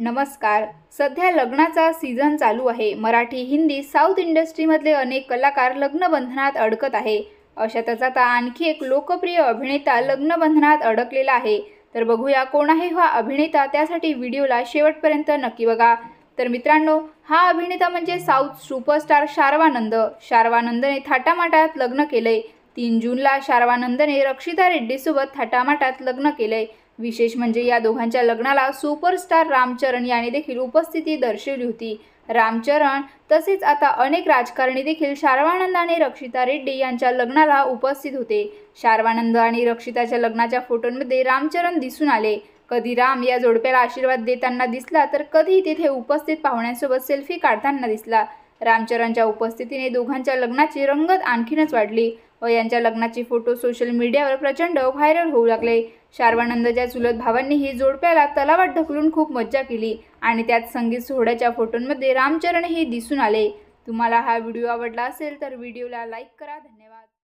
नमस्कार. सध्या लग्नाचा सीझन चालू आहे. मराठी, हिंदी, साऊथ इंडस्ट्रीमधले अनेक कलाकार लग्नबंधनात अडकत आहे. अशातच आता आणखी एक लोकप्रिय अभिनेता लग्नबंधनात अडकलेला आहे. तर बघूया कोण आहे हा अभिनेता. त्यासाठी व्हिडिओला शेवटपर्यंत नक्की बघा. तर मित्रांनो, हा अभिनेता म्हणजे साऊथ सुपरस्टार शार्वानंद. शार्वानंदने थाटामाटात लग्न केलंय. 3 जूनला शार्वानंदने रक्षिता रेड्डीसोबत थाटामाटात लग्न केलंय. विशेष म्हणजे या दोघांच्या लग्नाला सुपरस्टार रामचरण याने देखील उपस्थिती दर्शवली होती. रामचरण तसेच आता अनेक राजकारणी देखील शार्वानंद आणि रक्षिता रेड्डी यांच्या लग्नाला उपस्थित होते. शार्वानंद आणि रक्षिताच्या लग्नाच्या फोटोंमध्ये रामचरण दिसून आले. कधी राम या जोडप्याला आशीर्वाद देताना दिसला, तर कधी तिथे उपस्थित पाहुण्यांसोबत सेल्फी काढताना दिसला. रामचरणच्या उपस्थितीने दोघांच्या लग्नाची रंगत आणखीनच वाढली व यांच्या लग्नाचे फोटो सोशल मीडियावर प्रचंड व्हायरल होऊ लागले. शार्वानंदच्या चुलत भावांनीही जोडप्याला तलावात ढकलून खूप मज्जा केली आणि त्यात संगीत सोहळ्याच्या फोटोंमध्ये रामचरणही दिसून आले. तुम्हाला हा व्हिडिओ आवडला असेल तर व्हिडिओला लाईक करा. धन्यवाद.